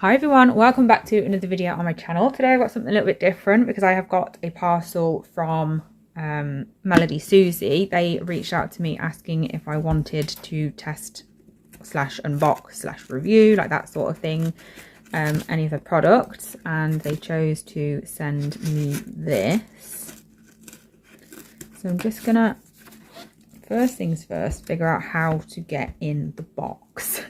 Hi everyone, welcome back to another video on my channel. Today I've got something a little bit different because I have got a parcel from Melody Susie. They reached out to me asking if I wanted to test slash unbox slash review, like that sort of thing, any of the products, and they chose to send me this. So I'm just gonna, first things first, figure out how to get in the box.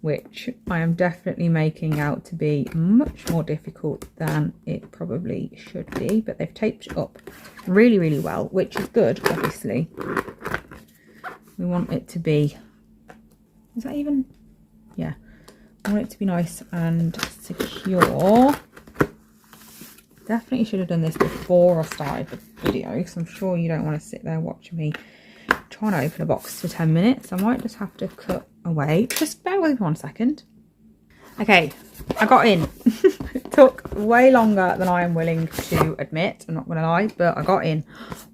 Which I am definitely making out to be much more difficult than it probably should be, but they've taped it up really, really well, which is good, obviously. We want it to be, is that even? Yeah, I want it to be nice and secure. Definitely should have done this before I started the video, because I'm sure you don't want to sit there watching me trying to open a box for 10 minutes. I might just have to cut away. Just bear with me 1 second. Okay, I got in. It took way longer than I am willing to admit, I'm not gonna lie, but I got in.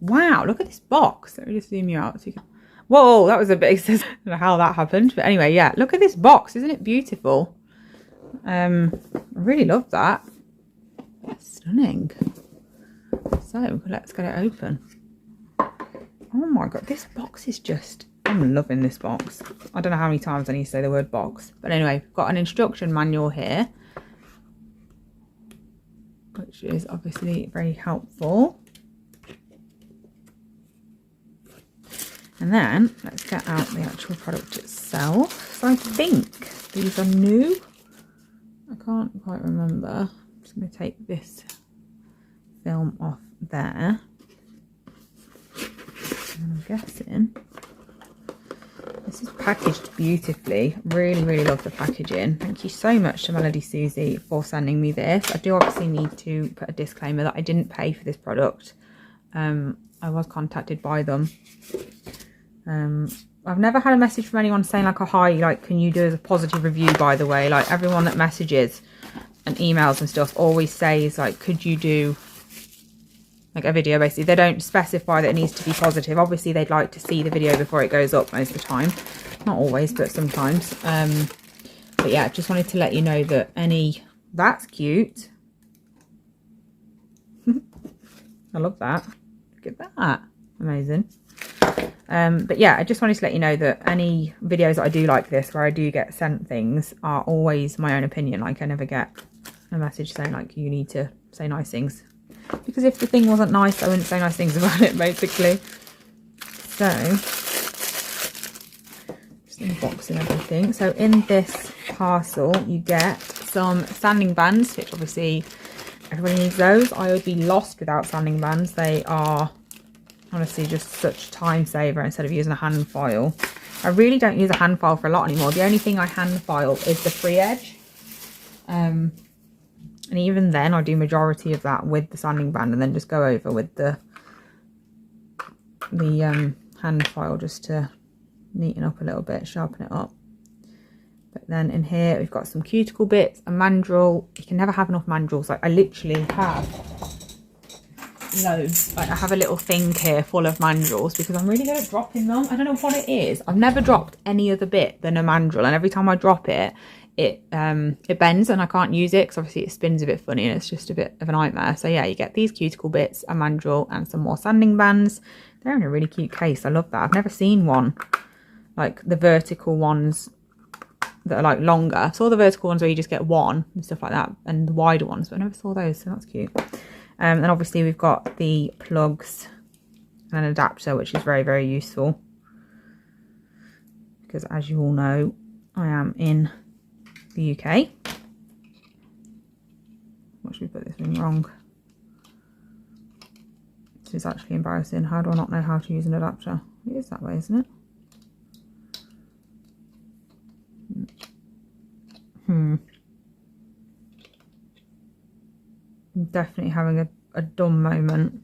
Wow, look at this box. Let me just zoom you out so you can... Whoa, that was a bit... I don't know how that happened, but anyway, yeah, look at this box. Isn't it beautiful? I really love that. It's stunning. So let's get it open. Oh my god, this box is just... I'm loving this box. I don't know how many times I need to say the word box. But anyway, we've got an instruction manual here, which is obviously very helpful. And then let's get out the actual product itself. So I think these are new. I can't quite remember. I'm just going to take this film off there. And I'm guessing this is packaged beautifully. Really, really love the packaging. Thank you so much to Melody Susie for sending me this. I do obviously need to put a disclaimer that I didn't pay for this product. I was contacted by them. I've never had a message from anyone saying like, oh hi, like can you do a positive review, by the way. Like everyone that messages and emails and stuff always says like, could you do like a video? Basically they don't specify that it needs to be positive. Obviously they'd like to see the video before it goes up most of the time, not always but sometimes. But yeah, just wanted to let you know that that's cute. I love that. Look at that, amazing. But yeah, I just wanted to let you know that any videos that I do like this, where I do get sent things, are always my own opinion. Like I never get a message saying like you need to say nice things, because if the thing wasn't nice I wouldn't say nice things about it, basically. So just unboxing everything. So in this parcel you get some sanding bands, which obviously everybody needs those. I would be lost without sanding bands. They are honestly just such a time saver instead of using a hand file. I really don't use a hand file for a lot anymore. The only thing I hand file is the free edge. And even then I do majority of that with the sanding band and then just go over with the hand file just to neaten up a little bit, sharpen it up. But then in here we've got some cuticle bits, a mandrel. You can never have enough mandrels. Like I literally have loads. Like I have a little thing here full of mandrels because I'm really good at dropping them. I don't know what it is. I've never dropped any other bit than a mandrel, and every time I drop it, it bends and I can't use it because obviously it spins a bit funny and it's just a bit of a nightmare. So yeah, you get these cuticle bits, a mandrel, and some more sanding bands. They're in a really cute case. I love that. I've never seen one like the vertical ones that are like longer. I saw the vertical ones where you just get one and stuff like that, and the wider ones, but I never saw those, so that's cute. And obviously we've got the plugs and an adapter, which is very, very useful because as you all know, I am in the UK. What should we put this in wrong? This is actually embarrassing. How do I not know how to use an adapter? It is that way, isn't it? I'm definitely having a dumb moment.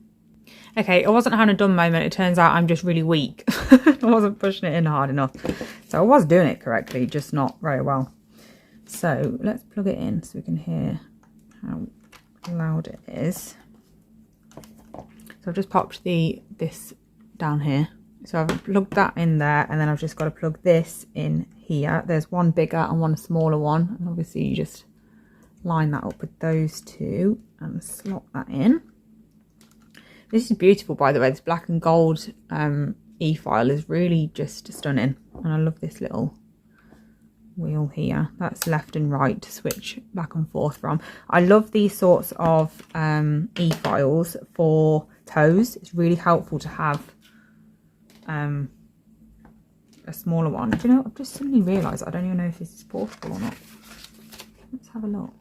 Okay, I wasn't having a dumb moment. It turns out I'm just really weak. I wasn't pushing it in hard enough. So I was doing it correctly, just not very well. So let's plug it in so we can hear how loud it is. So I've just popped this down here. So I've plugged that in there, and then I've just got to plug this in here. There's one bigger and one smaller one, and obviously you just line that up with those two and slot that in. This is beautiful, by the way. This black and gold e-file is really just stunning, and I love this little wheel here. That's left and right to switch back and forth from. I love these sorts of e-files for toes. It's really helpful to have a smaller one. Do you know, I've just suddenly realised I don't even know if this is portable or not. Let's have a look.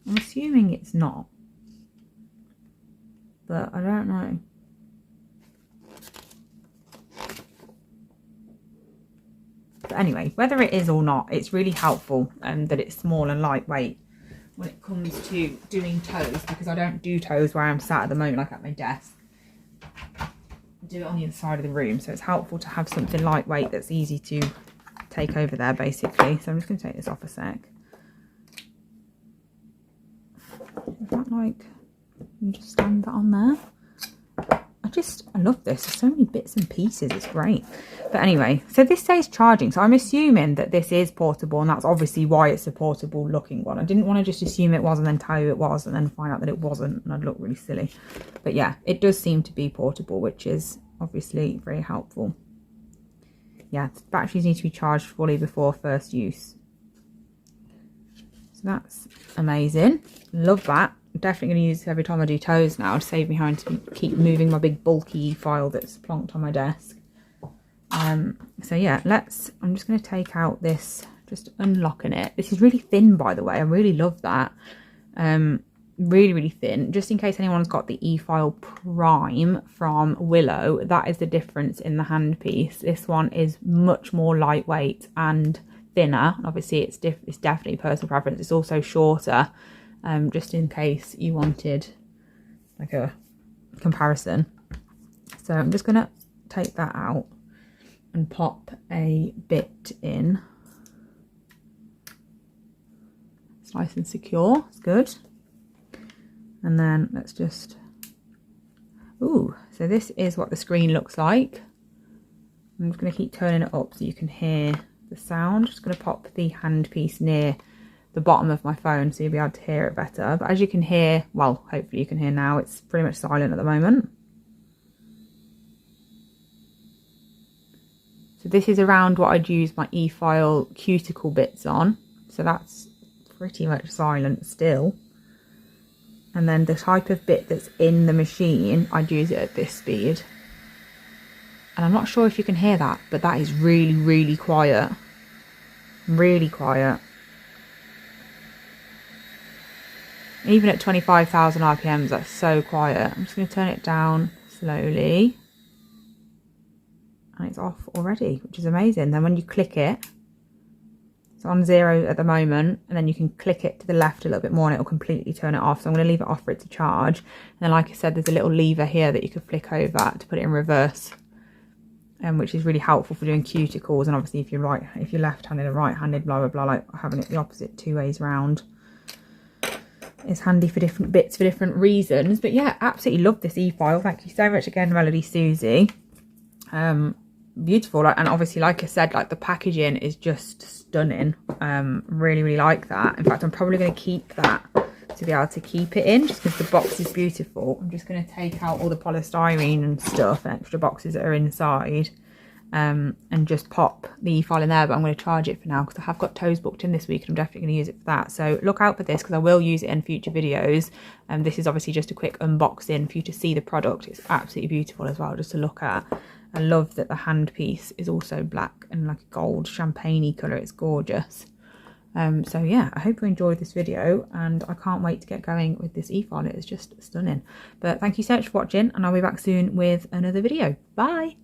I'm assuming it's not, but I don't know. But anyway, whether it is or not, it's really helpful that it's small and lightweight when it comes to doing toes, because I don't do toes where I'm sat at the moment, like at my desk. I do it on the other side of the room, so it's helpful to have something lightweight that's easy to take over there, basically. So I'm just going to take this off a sec. Is that like, you just stand that on there? I love this. There's so many bits and pieces. It's great. But anyway, so this says charging. So I'm assuming that this is portable, and that's obviously why it's a portable looking one. I didn't want to just assume it was and then tell you it was and then find out that it wasn't, and I'd look really silly. But yeah, it does seem to be portable, which is obviously very helpful. Yeah, batteries need to be charged fully before first use. So that's amazing. Love that. I'm definitely going to use this every time I do toes now to save me having to keep moving my big bulky file that's plonked on my desk. So yeah, I'm just going to take out this, just unlocking it. This is really thin, by the way. I really love that. Really, really thin. Just in case anyone's got the e-file Prime from Willow, that is the difference in the handpiece. This one is much more lightweight and thinner. Obviously, it's definitely personal preference. It's also shorter. Just in case you wanted like a comparison. So I'm just going to take that out and pop a bit in. It's nice and secure. It's good. And then let's just... Ooh, so this is what the screen looks like. I'm just going to keep turning it up so you can hear the sound. Just going to pop the handpiece near the bottom of my phone so you'll be able to hear it better. But as you can hear, well, hopefully you can hear now, it's pretty much silent at the moment. So this is around what I'd use my e-file cuticle bits on. So that's pretty much silent still. And then the type of bit that's in the machine, I'd use it at this speed. And I'm not sure if you can hear that, but that is really, really quiet. Really quiet. Even at 25,000 RPMs, that's so quiet. I'm just going to turn it down slowly. And it's off already, which is amazing. Then when you click it, it's on 0 at the moment, and then you can click it to the left a little bit more and it'll completely turn it off. So I'm going to leave it off for it to charge. And then, like I said, there's a little lever here that you could flick over to put it in reverse, which is really helpful for doing cuticles. And obviously if you're left-handed or right-handed, blah, blah, blah, like having it the opposite 2 ways round. It's handy for different bits for different reasons. But yeah, absolutely love this e-file. Thank you so much again, Melody Susie. Beautiful. And obviously, like I said, like the packaging is just stunning. Really, really like that. In fact, I'm probably going to keep that to be able to keep it in, just because the box is beautiful. I'm just going to take out all the polystyrene and stuff and extra boxes that are inside. And just pop the e-file in there, but I'm going to charge it for now because I have got toes booked in this week and I'm definitely going to use it for that. So look out for this because I will use it in future videos. And this is obviously just a quick unboxing for you to see the product. It's absolutely beautiful as well just to look at. I love that the handpiece is also black and like a gold champagne-y colour. It's gorgeous. So yeah, I hope you enjoyed this video and I can't wait to get going with this e-file. It is just stunning. But thank you so much for watching and I'll be back soon with another video. Bye!